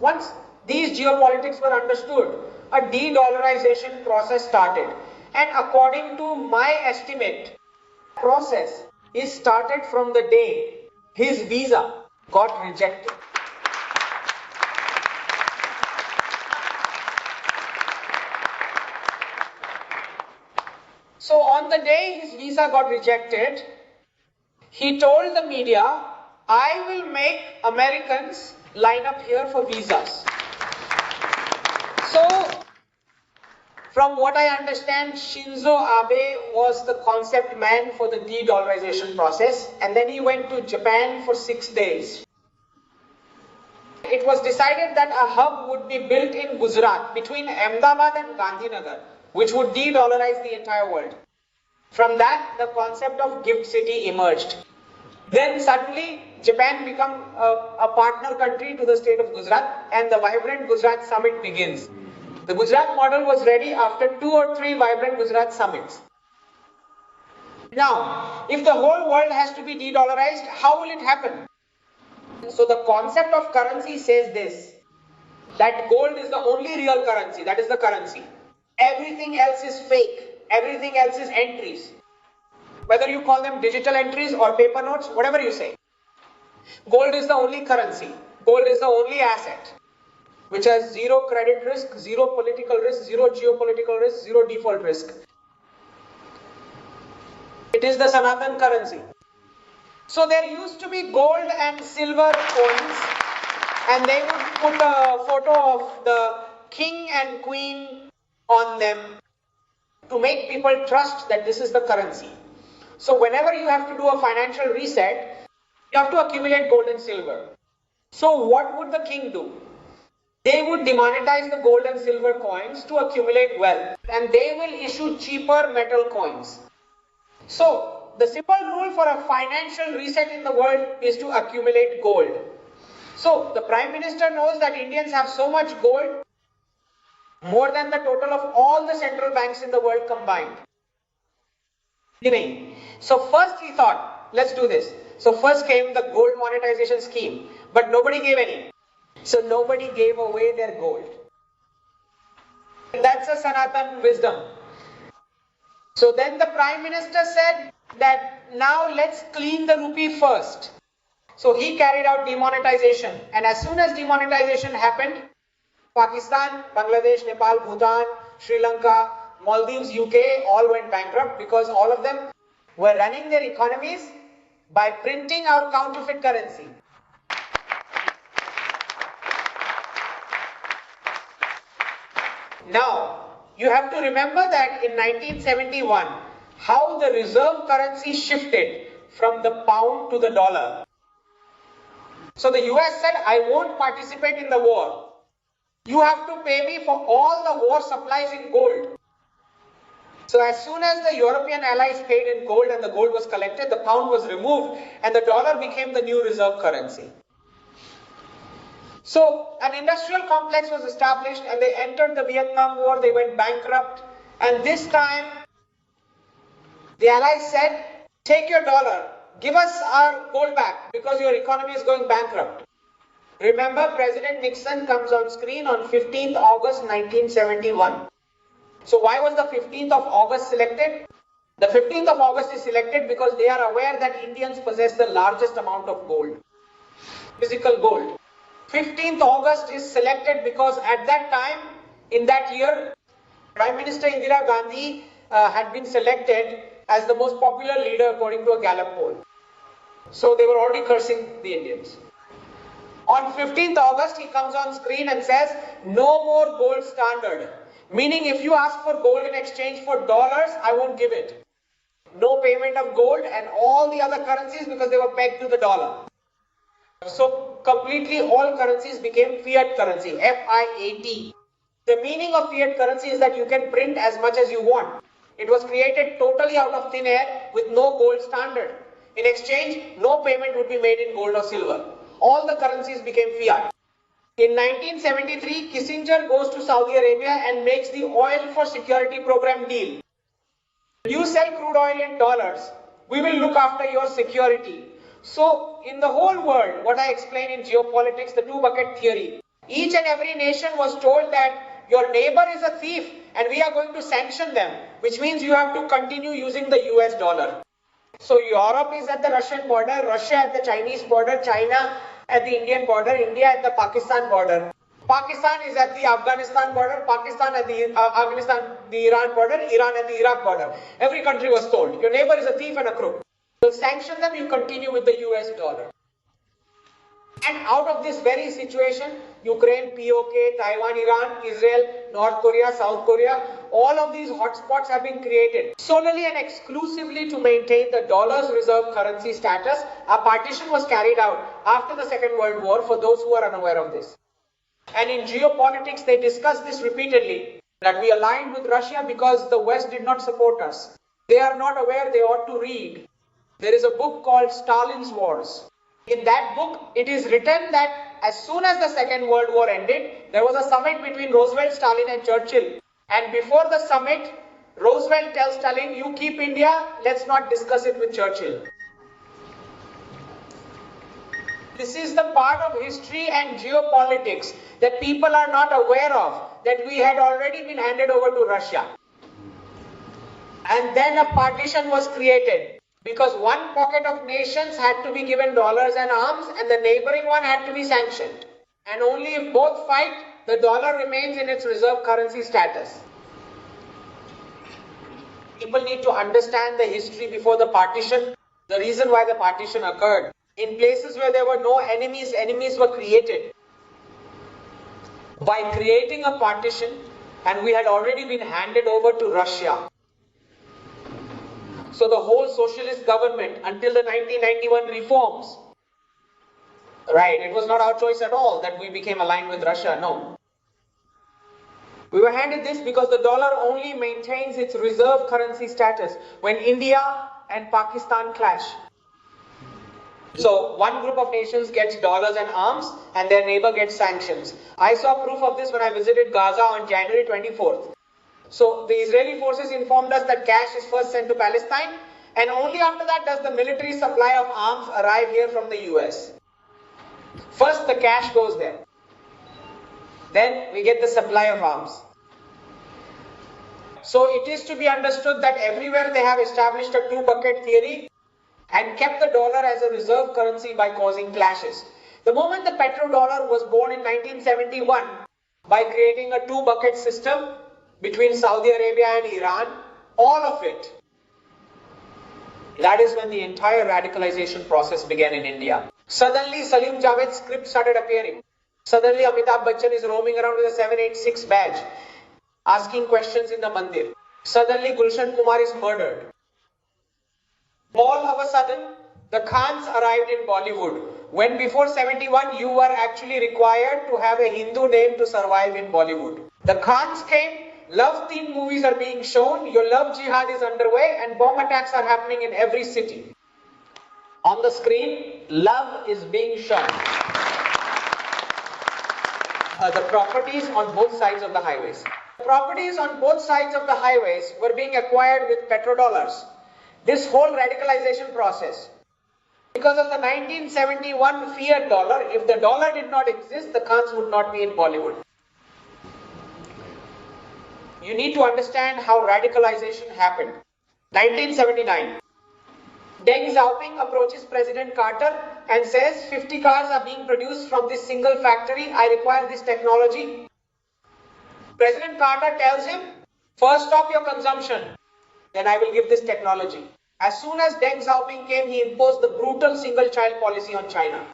Once these geopolitics were understood, a de-dollarization process started. And according to my estimate, process is started from the day his visa got rejected. So on the day his visa got rejected, he told the media, I will make Americans line up here for visas. So, from what I understand, Shinzo Abe was the concept man for the de-dollarization process, and then he went to Japan for 6 days. It was decided that a hub would be built in Gujarat between Ahmedabad and Gandhinagar, which would de-dollarize the entire world. From that, the concept of gift city emerged. Then suddenly, Japan became a partner country to the state of Gujarat, and the Vibrant Gujarat Summit begins. The Gujarat model was ready after 2 or 3 Vibrant Gujarat Summits. Now, if the whole world has to be de-dollarized, how will it happen? So the concept of currency says this, that gold is the only real currency, that is the currency. Everything else is fake, everything else is entries. Whether you call them digital entries or paper notes, whatever you say. Gold is the only currency, gold is the only asset, which has zero credit risk, zero political risk, zero geopolitical risk, zero default risk. It is the Sanatan currency. So there used to be gold and silver coins, and they would put a photo of the king and queen on them to make people trust that this is the currency. So whenever you have to do a financial reset, you have to accumulate gold and silver. So what would the king do? They would demonetize the gold and silver coins to accumulate wealth, and they will issue cheaper metal coins. So the simple rule for a financial reset in the world is to accumulate gold. So the Prime Minister knows that Indians have so much gold, more than the total of all the central banks in the world combined. So first he thought, let's do this. So first came the gold monetization scheme, but nobody gave any. So nobody gave away their gold. That's a Sanatan wisdom. So then the Prime Minister said that now let's clean the rupee first. So he carried out demonetization, and as soon as demonetization happened, Pakistan, Bangladesh, Nepal, Bhutan, Sri Lanka, Maldives, UK all went bankrupt because all of them were running their economies by printing out counterfeit currency. Now, you have to remember that in 1971, how the reserve currency shifted from the pound to the dollar. So the US said, I won't participate in the war. You have to pay me for all the war supplies in gold. So as soon as the European allies paid in gold and the gold was collected, the pound was removed and the dollar became the new reserve currency. So an industrial complex was established and they entered the Vietnam War, they went bankrupt, and this time the allies said, take your dollar, give us our gold back because your economy is going bankrupt. Remember, President Nixon comes on screen on 15th August 1971. So why was the 15th of August selected? The 15th of August is selected because they are aware that Indians possess the largest amount of gold, physical gold. 15th August is selected because at that time, in that year, Prime Minister Indira Gandhi had been selected as the most popular leader according to a Gallup poll. So they were already cursing the Indians. On 15th August, he comes on screen and says, no more gold standard. Meaning if you ask for gold in exchange for dollars, I won't give it. No payment of gold and all the other currencies because they were pegged to the dollar. So completely all currencies became fiat currency, F-I-A-T. The meaning of fiat currency is that you can print as much as you want. It was created totally out of thin air with no gold standard. In exchange, no payment would be made in gold or silver. All the currencies became fiat. In 1973, Kissinger goes to Saudi Arabia and makes the oil for security program deal. You sell crude oil in dollars, we will look after your security. So, in the whole world, what I explain in geopolitics, the two bucket theory, Each and every nation was told that your neighbor is a thief and we are going to sanction them, which means you have to continue using the US dollar. So Europe is at the Russian border, Russia at the Chinese border, China at the Indian border, India at the Pakistan border. Pakistan is at the Afghanistan border, Pakistan at the the Iran border, Iran at the Iraq border. Every country was told, your neighbor is a thief and a crook. So sanction them, you continue with the US dollar. And out of this very situation, Ukraine, POK, Taiwan, Iran, Israel, North Korea, South Korea, all of these hotspots have been created solely and exclusively to maintain the dollar's reserve currency status. A partition was carried out after the Second World War, for those who are unaware of this. And in geopolitics, they discussed this repeatedly, that we aligned with Russia because the West did not support us. They are not aware, they ought to read. There is a book called Stalin's Wars. In that book, it is written that as soon as the Second World War ended, there was a summit between Roosevelt, Stalin and Churchill. And before the summit, Roosevelt tells Stalin, you keep India, let's not discuss it with Churchill. This is the part of history and geopolitics that people are not aware of, that we had already been handed over to Russia. And then a partition was created, because one pocket of nations had to be given dollars and arms and the neighboring one had to be sanctioned. And only if both fight, the dollar remains in its reserve currency status. People need to understand the history before the partition, the reason why the partition occurred. In places where there were no enemies, enemies were created. By creating a partition, and we had already been handed over to Russia. So the whole socialist government until the 1991 reforms, right, it was not our choice at all that we became aligned with Russia, no. We were handed this because the dollar only maintains its reserve currency status when India and Pakistan clash. So one group of nations gets dollars and arms and their neighbor gets sanctions. I saw proof of this when I visited Gaza on January 24th. So the Israeli forces informed us that cash is first sent to Palestine, and only after that does the military supply of arms arrive here from the US. First the cash goes there. Then we get the supply of arms. So it is to be understood that everywhere they have established a two-bucket theory and kept the dollar as a reserve currency by causing clashes. The moment the petrodollar was born in 1971 by creating a two-bucket system between Saudi Arabia and Iran, all of it, that is when the entire radicalization process began in India. Suddenly Salim Javed's script started appearing. Suddenly Amitabh Bachchan is roaming around with a 786 badge, asking questions in the mandir. Suddenly Gulshan Kumar is murdered. All of a sudden, the Khans arrived in Bollywood, when before 71 you were actually required to have a Hindu name to survive in Bollywood. The Khans came, love-themed movies are being shown, your love jihad is underway, and bomb attacks are happening in every city. On the screen, love is being shown. The properties on both sides of the highways. Properties on both sides of the highways were being acquired with petrodollars. This whole radicalization process, because of the 1971 fiat dollar, if the dollar did not exist, the Khans would not be in Bollywood. You need to understand how radicalization happened. 1979. Deng Xiaoping approaches President Carter and says 50 cars are being produced from this single factory. I require this technology. President Carter tells him, first stop your consumption, then I will give this technology. As soon as Deng Xiaoping came, he imposed the brutal single child policy on China.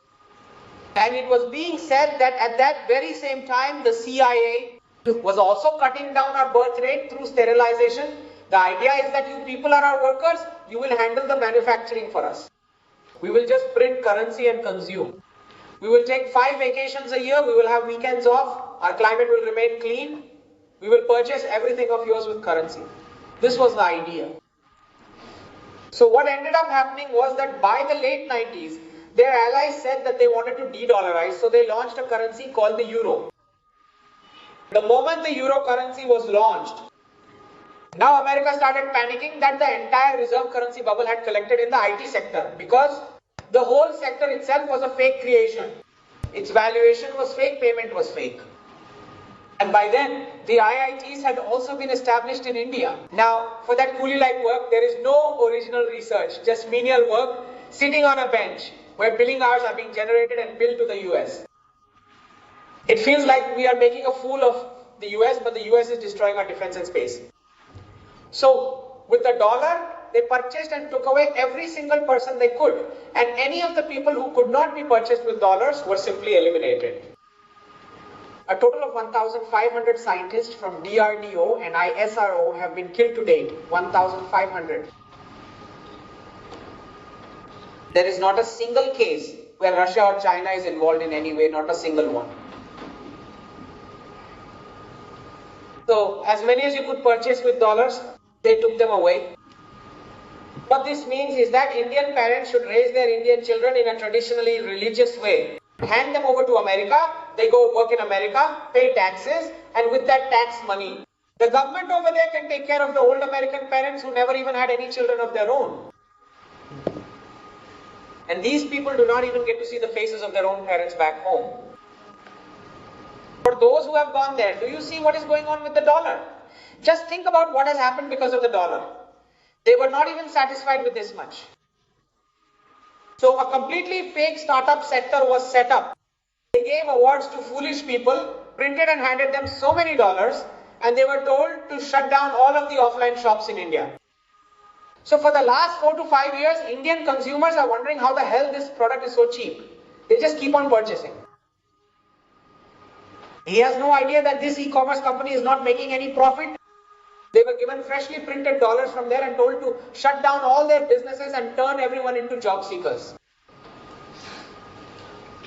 And it was being said that at that very same time, the CIA was also cutting down our birth rate through sterilization. The idea is that you people are our workers, you will handle the manufacturing for us. We will just print currency and consume. We will take 5 vacations a year, we will have weekends off, our climate will remain clean, we will purchase everything of yours with currency. This was the idea. So what ended up happening was that by the late 90s, their allies said that they wanted to de-dollarize, so they launched a currency called the euro. The moment the euro currency was launched, now America started panicking that the entire reserve currency bubble had collected in the IT sector, because the whole sector itself was a fake creation. Its valuation was fake, payment was fake. And by then, the IITs had also been established in India. Now, for that coolie-like work, there is no original research, just menial work, sitting on a bench, where billing hours are being generated and billed to the US. It feels like we are making a fool of the US, but the US is destroying our defense and space. So, with the dollar, they purchased and took away every single person they could. And any of the people who could not be purchased with dollars were simply eliminated. A total of 1,500 scientists from DRDO and ISRO have been killed to date. 1,500. There is not a single case where Russia or China is involved in any way, not a single one. So, as many as you could purchase with dollars, they took them away. What this means is that Indian parents should raise their Indian children in a traditionally religious way. Hand them over to America, they go work in America, pay taxes, and with that tax money, the government over there can take care of the old American parents who never even had any children of their own. And these people do not even get to see the faces of their own parents back home. For those who have gone there, do you see what is going on with the dollar? Just think about what has happened because of the dollar. They were not even satisfied with this much. So a completely fake startup sector was set up. They gave awards to foolish people, printed and handed them so many dollars, and they were told to shut down all of the offline shops in India. So for the last 4 to 5 years, Indian consumers are wondering how the hell this product is so cheap. They just keep on purchasing. He has no idea that this e-commerce company is not making any profit. They were given freshly printed dollars from there and told to shut down all their businesses and turn everyone into job seekers.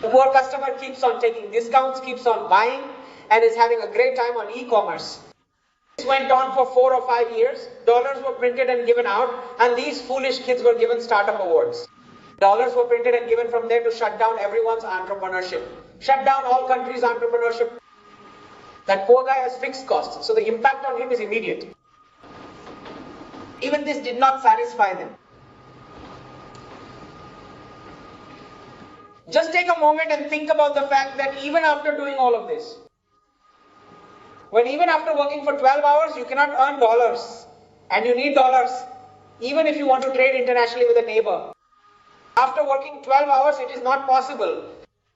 The poor customer keeps on taking discounts, keeps on buying, and is having a great time on e-commerce. This went on for 4 or 5 years. Dollars were printed and given out, and these foolish kids were given startup awards. Dollars were printed and given from there to shut down everyone's entrepreneurship. Shut down all countries' entrepreneurship. That poor guy has fixed costs, so the impact on him is immediate. Even this did not satisfy them. Just take a moment and think about the fact that even after doing all of this, when even after working for 12 hours, you cannot earn dollars, and you need dollars, even if you want to trade internationally with a neighbor. After working 12 hours, it is not possible.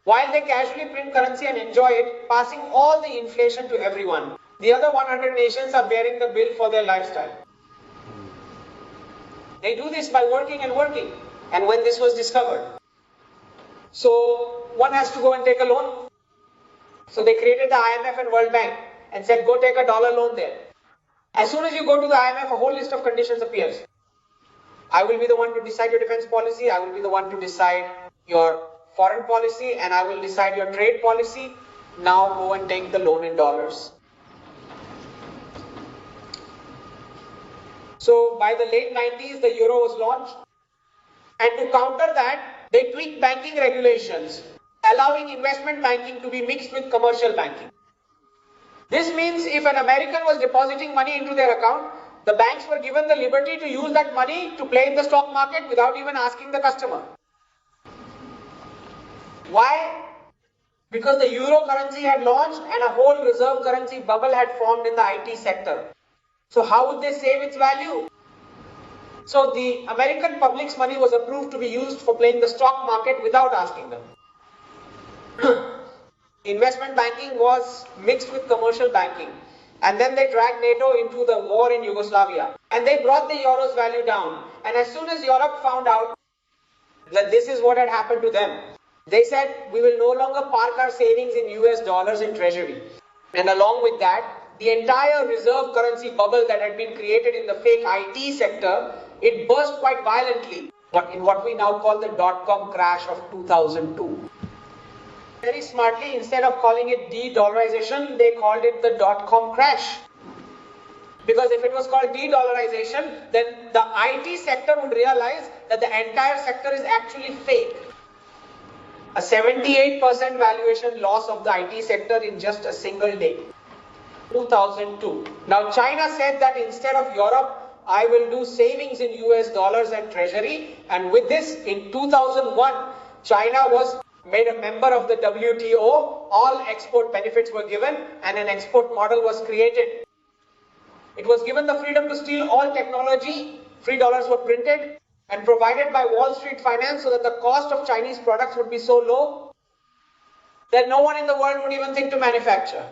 While they casually print currency and enjoy it, passing all the inflation to everyone. The other 100 nations are bearing the bill for their lifestyle. They do this by working and working. And when this was discovered, so one has to go and take a loan. So they created the IMF and World Bank and said, go take a dollar loan there. As soon as you go to the IMF, a whole list of conditions appears. I will be the one to decide your defense policy. I will be the one to decide your foreign policy, and I will decide your trade policy. Now go and take the loan in dollars. So by the late 90s, the euro was launched. And to counter that, they tweaked banking regulations, allowing investment banking to be mixed with commercial banking. This means if an American was depositing money into their account, the banks were given the liberty to use that money to play in the stock market without even asking the customer. Why? Because the euro currency had launched and a whole reserve currency bubble had formed in the IT sector. So how would they save its value? So the American public's money was approved to be used for playing the stock market without asking them. Investment banking was mixed with commercial banking. And then they dragged NATO into the war in Yugoslavia. And they brought the euro's value down. And as soon as Europe found out that this is what had happened to them, they said, we will no longer park our savings in US dollars in treasury. And along with that, the entire reserve currency bubble that had been created in the fake IT sector, it burst quite violently in what we now call the dot-com crash of 2002. Very smartly, instead of calling it de-dollarization, they called it the dot-com crash. Because if it was called de-dollarization, then the IT sector would realize that the entire sector is actually fake. A 78% valuation loss of the IT sector in just a single day. 2002. Now China said that instead of Europe, I will do savings in US dollars and treasury. And with this, in 2001, China was made a member of the WTO, all export benefits were given and an export model was created. It was given the freedom to steal all technology, free dollars were printed and provided by Wall Street finance so that the cost of Chinese products would be so low that no one in the world would even think to manufacture.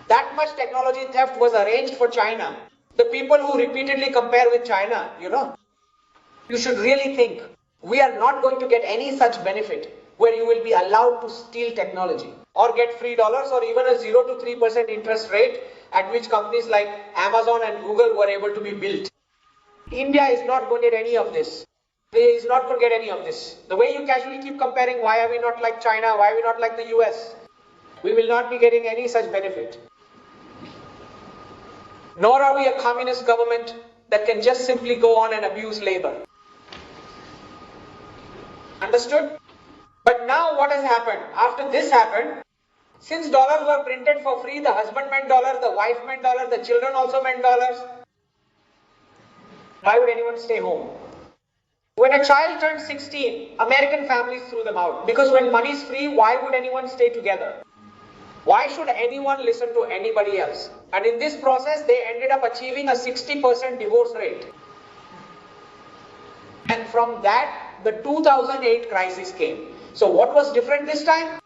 That much technology theft was arranged for China. The people who repeatedly compare with China, you should really think, we are not going to get any such benefit where you will be allowed to steal technology or get free dollars or even a 0 to 3% interest rate at which companies like Amazon and Google were able to be built. India is not going to get any of this. It is not going to get any of this. The way you casually keep comparing, why are we not like China, why are we not like the US? We will not be getting any such benefit. Nor are we a communist government that can just simply go on and abuse labor. Understood? But now what has happened? After this happened, since dollars were printed for free, the husband meant dollar, the wife meant dollar, the children also meant dollars. Why would anyone stay home? When a child turned 16, American families threw them out. Because when money is free, why would anyone stay together? Why should anyone listen to anybody else? And in this process, they ended up achieving a 60% divorce rate. And from that, the 2008 crisis came. So what was different this time?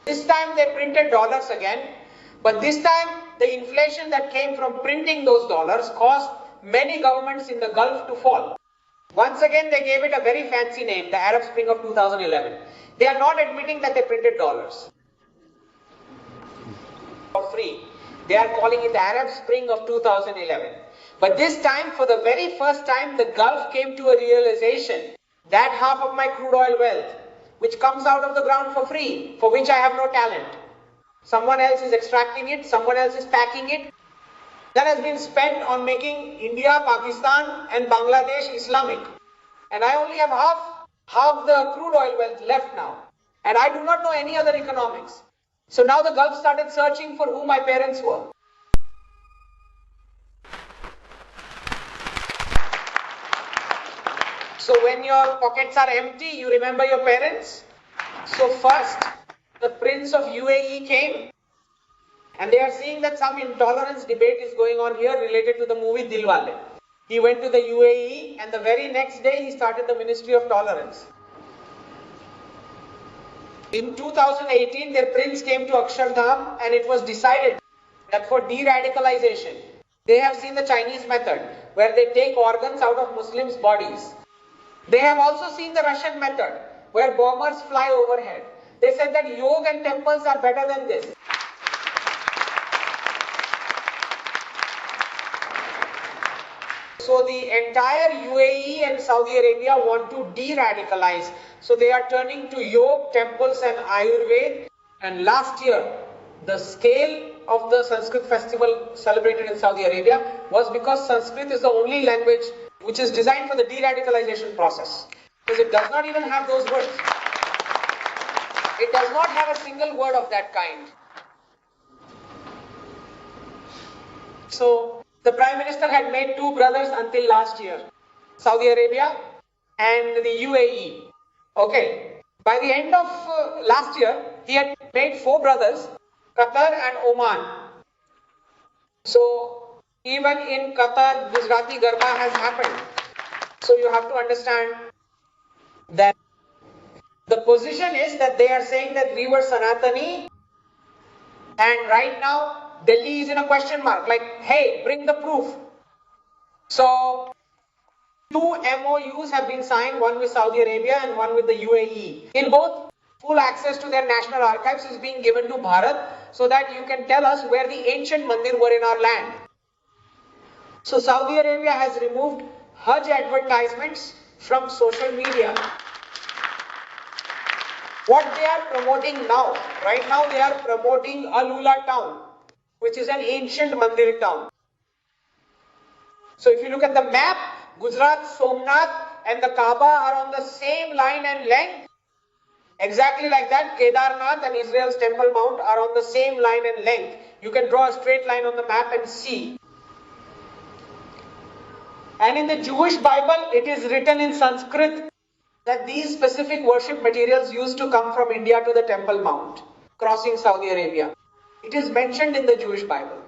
This time they printed dollars again. But this time, the inflation that came from printing those dollars caused many governments in the Gulf to fall. Once again, they gave it a very fancy name, the Arab Spring of 2011. They are not admitting that they printed dollars for free. They are calling it the Arab Spring of 2011. But this time, for the very first time, the Gulf came to a realization that half of my crude oil wealth, which comes out of the ground for free, for which I have no talent, someone else is extracting it, someone else is packing it, that has been spent on making India, Pakistan and Bangladesh Islamic. And I only have half the crude oil wealth left now. And I do not know any other economics. So now the Gulf started searching for who my parents were. So when your pockets are empty, you remember your parents. So first, the Prince of UAE came. And they are seeing that some intolerance debate is going on here related to the movie Dilwale. He went to the UAE and the very next day he started the Ministry of Tolerance. In 2018, their prince came to Akshardham and it was decided that for de-radicalization, they have seen the Chinese method where they take organs out of Muslims' bodies. They have also seen the Russian method where bombers fly overhead. They said that yoga and temples are better than this. So the entire UAE and Saudi Arabia want to de-radicalize. So they are turning to yoga, temples and Ayurveda. And last year, the scale of the Sanskrit festival celebrated in Saudi Arabia was because Sanskrit is the only language which is designed for the de-radicalization process. Because it does not even have those words. It does not have a single word of that kind. So the Prime Minister had made two brothers until last year, Saudi Arabia and the UAE. Okay, by the end of last year, he had made four brothers, Qatar and Oman. So even in Qatar, Gujarati Garba has happened. So you have to understand that the position is that they are saying that we were Sanatani and right now Delhi is in a question mark, like, hey, bring the proof. So, two MOUs have been signed, one with Saudi Arabia and one with the UAE. In both, full access to their national archives is being given to Bharat so that you can tell us where the ancient mandir were in our land. So, Saudi Arabia has removed Hajj advertisements from social media. What they are promoting now, right now they are promoting Alula town, which is an ancient mandir town. So if you look at the map, Gujarat, Somnath and the Kaaba are on the same line and length. Exactly like that, Kedarnath and Israel's Temple Mount are on the same line and length. You can draw a straight line on the map and see. And in the Jewish Bible, it is written in Sanskrit that these specific worship materials used to come from India to the Temple Mount, crossing Saudi Arabia. It is mentioned in the Jewish Bible.